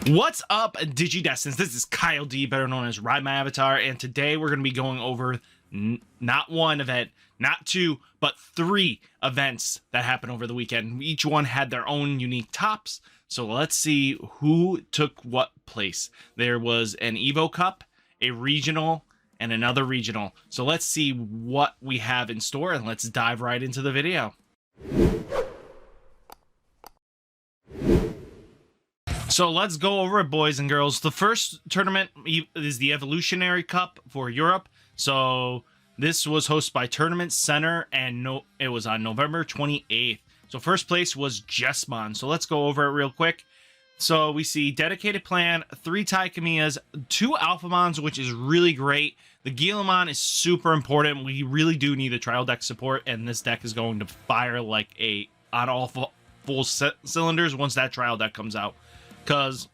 What's up, Digidestins? This is Kyle D, better known as Ridemyavatar, and today we're going to be going over not one event, not two, but 3 events that happened over the weekend. Each one had their own unique tops, so let's see who took what place. There was an Evo Cup, a regional, and another regional. So let's see what we have in store, and let's dive right into the video. So let's go over it, boys and girls. The first tournament is the Evolutionary Cup for Europe. So this was hosted by Tournament Center, and it was on November 28th. So first place was Mastimon. So let's go over it real quick. So we see dedicated plan, 3 Taikamias, 2 Alphamons, which is really great. The Guillemon is super important. We really do need a trial deck support, and this deck is going to fire like on all full cylinders once that trial deck comes out. Because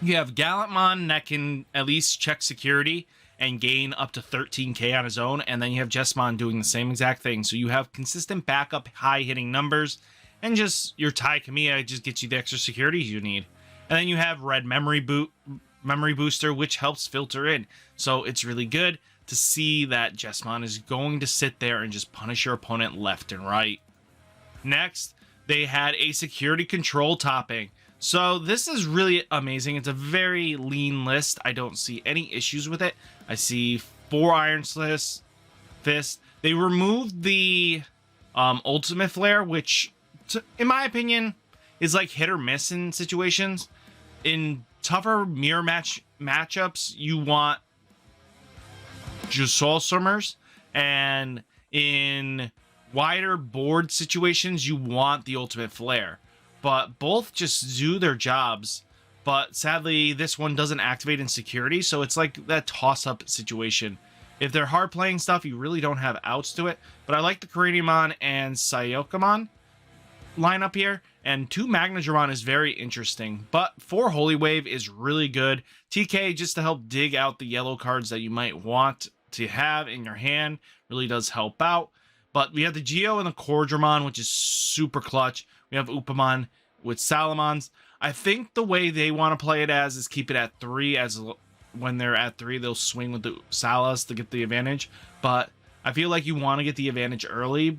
you have Gallantmon that can at least check security and gain up to 13k on his own, and then you have Mastimon doing the same exact thing. So you have consistent backup, high-hitting numbers, and just your Taikamiya just gets you the extra security you need. And then you have Red Memory Booster, which helps filter in. So it's really good to see that Mastimon is going to sit there and just punish your opponent left and right. Next, they had a security control topping. So this is really amazing. It's a very lean list. I don't see any issues with it. I see 4 Iron Fist. They removed the Ultimate Flare, which, in my opinion, is like hit or miss in situations. In tougher mirror matchups, you want just Soul Swimmers, and in wider board situations, you want the Ultimate Flare. But both just do their jobs. But sadly, this one doesn't activate in security, so it's like that toss-up situation. If they're hard-playing stuff, you really don't have outs to it. But I like the Ridemyavatar and Sayokamon lineup here, and 2 Magnadramon is very interesting. But 4 Holy Wave is really good. TK, just to help dig out the yellow cards that you might want to have in your hand, really does help out. But we have the Geo and the Cordramon, which is super clutch. We have Upamon with Salamons. I think the way they want to play it as is keep it at 3, as when they're at 3, they'll swing with the Salas to get the advantage. But I feel like you want to get the advantage early.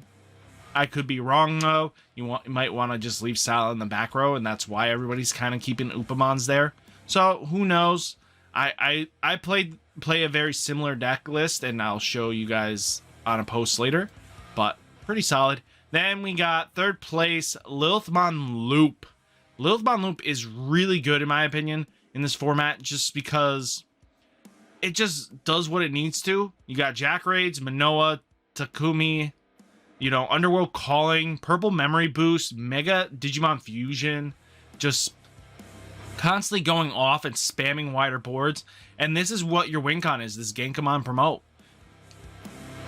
I could be wrong, though. You might want to just leave Sala in the back row, and that's why everybody's kind of keeping Upamons there. So, who knows? I play a very similar deck list, and I'll show you guys on a post later. But pretty solid. Then we got 3rd place, Lilithmon Loop. Lilithmon Loop is really good, in my opinion, in this format, just because it just does what it needs to. You got Jack Raids, Manoa, Takumi, you know, Underworld Calling, Purple Memory Boost, Mega Digimon Fusion, just constantly going off and spamming wider boards. And this is what your win con is, this Genkamon promote.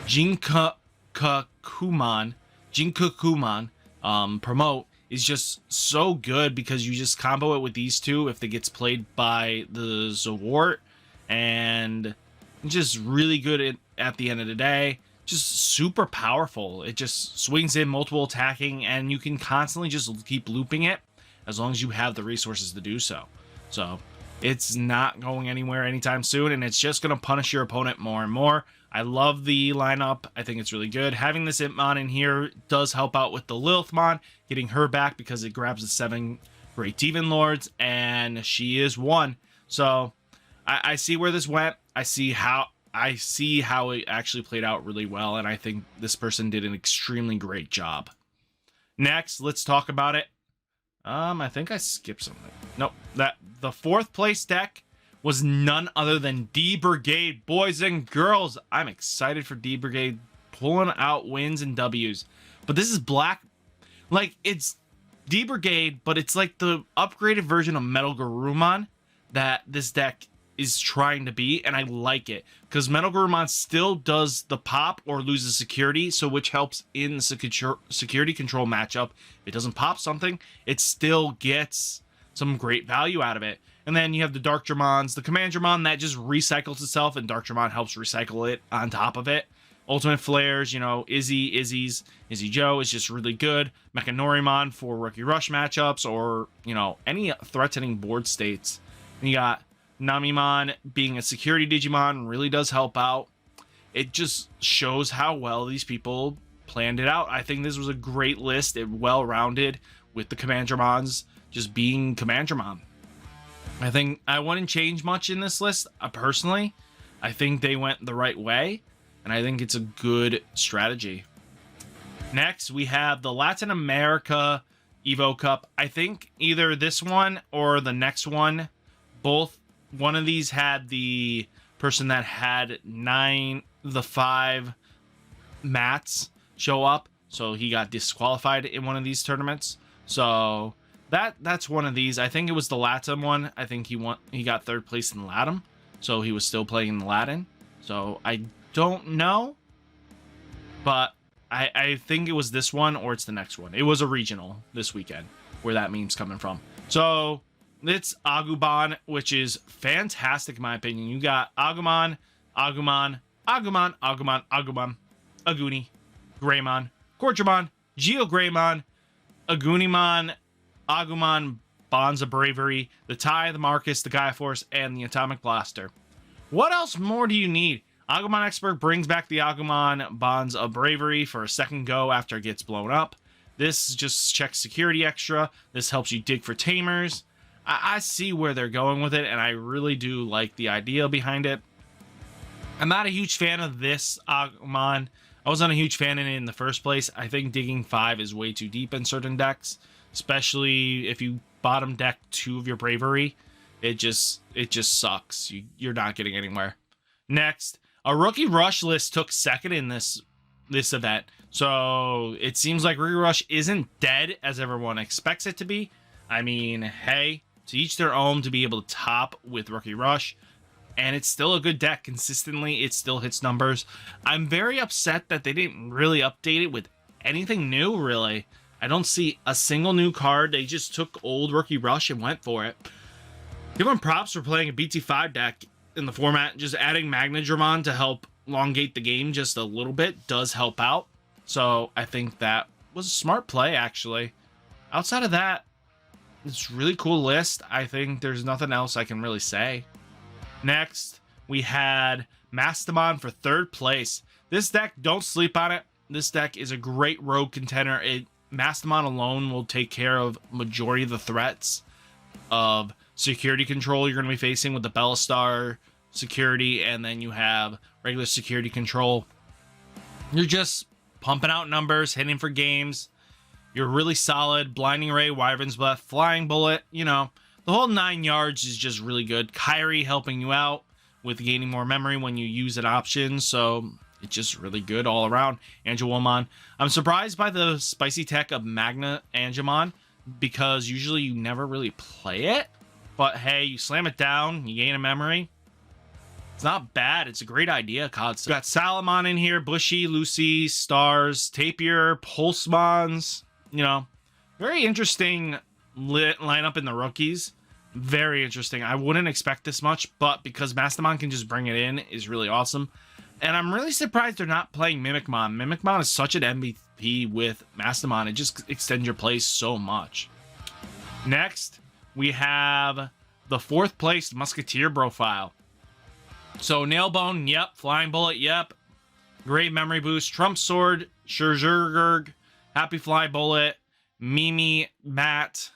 Jinkakumon promote is just so good because you just combo it with these 2 if it gets played by the Zawart, and just really good at the end of the day. Just super powerful. It just swings in multiple attacking, and you can constantly just keep looping it as long as you have the resources to do so. So it's not going anywhere anytime soon, and it's just going to punish your opponent more and more. I love the lineup. I think it's really good. Having this Impmon in here does help out with the Lilithmon, getting her back because it grabs the 7 Great Demon Lords, and she is 1. So I see where this went. I see how it actually played out really well, and I think this person did an extremely great job. Next, let's talk about it. I think I skipped something. Nope. The 4th place deck was none other than D Brigade. Boys and girls, I'm excited for D Brigade pulling out wins and W's. But this is black, like, it's D Brigade, but it's like the upgraded version of Metal Garurumon that this deck is trying to be, and I like it because Metal Garurumon still does the pop or loses security, so which helps in the security control matchup. If it doesn't pop something, it still gets some great value out of it. And then you have the Darkdramons, the Command Dramon that just recycles itself, and Darkdramon helps recycle it on top of it. Ultimate Flares, you know, Izzy Joe is just really good. Mechanorimon for Rookie Rush matchups or, you know, any threatening board states. And you got Namimon being a security Digimon really does help out. It just shows how well these people planned it out. I think this was a great list. It well-rounded with the Commandramons just being Commandramon. I think I wouldn't change much in this list, personally. I think they went the right way, and I think it's a good strategy. Next, we have the Latin America Evo Cup. I think either this one or the next one, one of these had the person that had the 5 mats show up, so he got disqualified in one of these tournaments. So that's one of these. I think it was the Latin one. I think he got 3rd place in Latin, so he was still playing in Latin. So I don't know, but I think it was this one or it's the next one. It was a regional this weekend where that meme's coming from. So it's Agumon, which is fantastic in my opinion. You got Agumon, Aguni, Greymon, Cortramon, Geogreymon, Agunimon, Agumon, Bonds of Bravery, the Tai, the Marcus, the Gaia Force, and the Atomic Blaster. What else more do you need? Agumon Expert brings back the Agumon Bonds of Bravery for a second go after it gets blown up. This just checks security extra. This helps you dig for tamers. I see where they're going with it, and I really do like the idea behind it. I'm not a huge fan of this Agumon. I wasn't a huge fan in it in the first place. I think digging 5 is way too deep in certain decks, especially if you bottom deck 2 of your Bravery. It just sucks. You're not getting anywhere. Next, a Rookie Rush list took 2nd in this event. So it seems like Rookie Rush isn't dead as everyone expects it to be. I mean, hey, to each their own to be able to top with Rookie Rush. And it's still a good deck. Consistently, it still hits numbers. I'm very upset that they didn't really update it with anything new, really. I don't see a single new card. They just took old Rookie Rush and went for it. Give them props for playing a BT5 deck in the format. Just adding Magnadramon to help elongate the game just a little bit does help out. So I think that was a smart play, actually. Outside of that, it's a really cool list. I think there's nothing else I can really say. Next, we had Mastimon for 3rd place. This deck, don't sleep on it. This deck is a great rogue contender. Mastimon alone will take care of majority of the threats of security control you're going to be facing with the Bellastar security, and then you have regular security control. You're just pumping out numbers, hitting for games. You're really solid. Blinding Ray, Wyvern's Breath, Flying Bullet, you know. The whole 9 yards is just really good. Kyrie helping you out with gaining more memory when you use an option. So it's just really good all around. Angelwomon. I'm surprised by the spicy tech of Magna Angemon because usually you never really play it. But hey, you slam it down, you gain a memory. It's not bad. It's a great idea concept. Got Salamon in here, Bushy, Lucy, Stars, Tapir, Pulsemons. You know, very interesting lineup in the rookies. Very interesting. I wouldn't expect this much, but because Mastimon can just bring it in is really awesome. And I'm really surprised they're not playing Mimikmon. Mimikmon is such an MVP with Mastimon. It just extends your plays so much. Next, we have the 4th place Musketeer profile. So Nailbone, yep. Flying Bullet, yep. Great Memory Boost. Trump Sword, Scherzergerg, Happy Fly Bullet, Mimi, Matt,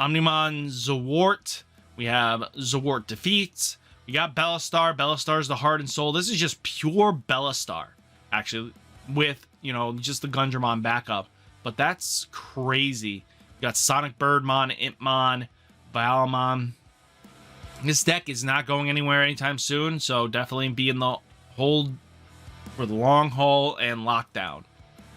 Omnimon, Zawart. We have Zawart Defeats. We got Bellastar. Bellastar's the heart and soul. This is just pure Bellastar, actually, with, you know, just the Gundramon backup. But that's crazy. We got Sonic Birdmon, Impmon, Balamon. This deck is not going anywhere anytime soon, so definitely be in the hold for the long haul and lockdown.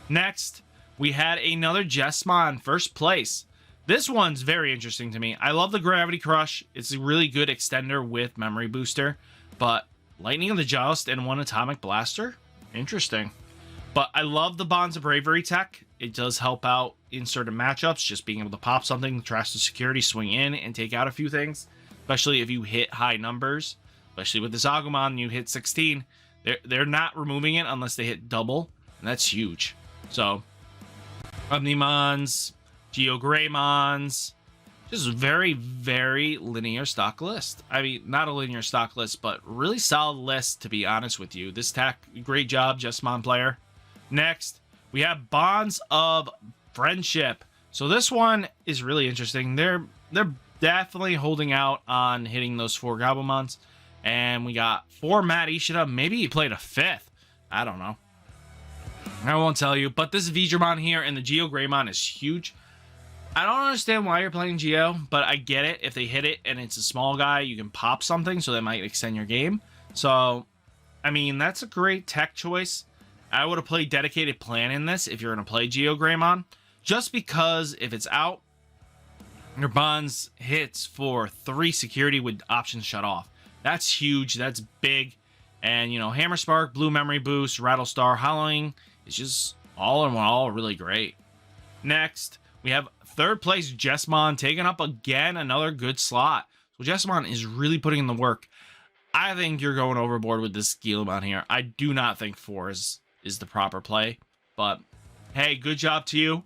Next, we had another Jesmon, 1st place. This one's very interesting to me. I love the Gravity Crush. It's a really good extender with Memory Booster. But Lightning of the Joust and 1 Atomic Blaster? Interesting. But I love the Bonds of Bravery tech. It does help out in certain matchups. Just being able to pop something, trash the security, swing in, and take out a few things. Especially if you hit high numbers. Especially with this Agumon, you hit 16. They're not removing it unless they hit double, and that's huge. So, Omnimons, Geogreymons, just very, very linear stock list. I mean, not a linear stock list, but really solid list, to be honest with you. This tech, great job, Jessamon player. Next, we have Bonds of Friendship. So this one is really interesting. They're definitely holding out on hitting those 4 Gabumons. And we got 4 Matt Ishida. Maybe he played a 5th. I don't know. I won't tell you. But this Vidramon here and the Geogreymon is huge. I don't understand why you're playing Geo, but I get it. If they hit it and it's a small guy, you can pop something, so that might extend your game. So, I mean, that's a great tech choice. I would have played Dedicated Plan in this if you're going to play Geogreymon. Just because if it's out, your Bonds hits for 3 security with options shut off. That's huge. That's big. And, you know, Hammer Spark, Blue Memory Boost, Rattlestar, Hollowing is just all in all really great. Next, we have 3rd place Jessamon taking up again another good slot. So Jessamon is really putting in the work. I think you're going overboard with this Guillemon here. I do not think 4 is the proper play. But, hey, good job to you.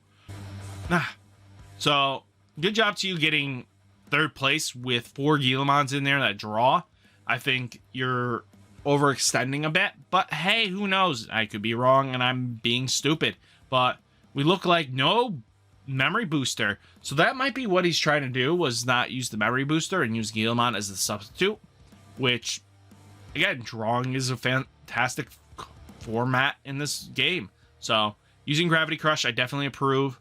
So, good job to you getting 3rd place with 4 Guillemons in there that draw. I think you're overextending a bit. But, hey, who knows? I could be wrong and I'm being stupid. But we look like no memory booster. So that might be what he's trying to do, was not use the memory booster and use Guillemon as a substitute. Which, again, drawing is a fantastic format in this game. So, using Gravity Crush, I definitely approve.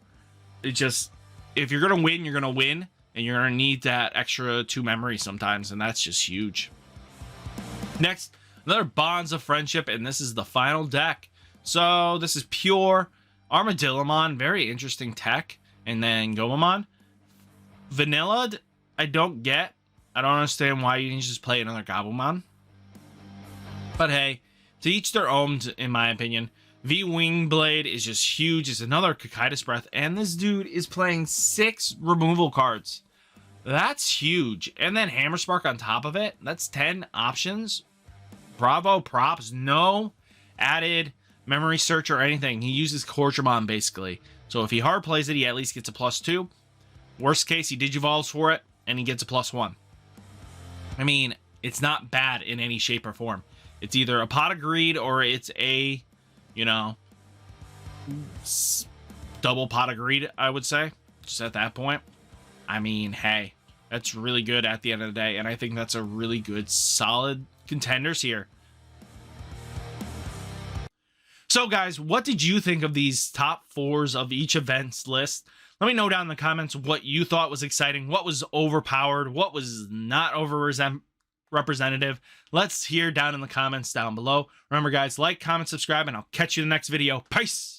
It just, if you're going to win, you're going to win. And you're going to need that extra 2 memory sometimes. And that's just huge. Next, another Bonds of Friendship. And this is the final deck. So, this is pure Armadillomon. Very interesting tech. And then Gomamon. Vanilla, I don't get. I don't understand why you didn't just play another Gabumon. But hey, to each their own, in my opinion. V-Wingblade is just huge. It's another Cocytus Breath. And this dude is playing 6 removal cards. That's huge. And then Hammer Spark on top of it. That's 10 options. Bravo, props. No added memory search or anything. He uses Cortramon, basically. So if he hard plays it, he at least gets a +2. Worst case, he Digivolves for it, and he gets a +1. I mean, it's not bad in any shape or form. It's either a Pot of Greed or it's a, you know, double Pot of Greed, I would say. Just at that point. I mean, hey, that's really good at the end of the day. And I think that's a really good, solid contenders here. So, guys, what did you think of these top 4s of each event's list? Let me know down in the comments what you thought was exciting, what was overpowered, what was not representative. Let's hear down in the comments down below. Remember, guys, like, comment, subscribe, and I'll catch you in the next video. Peace!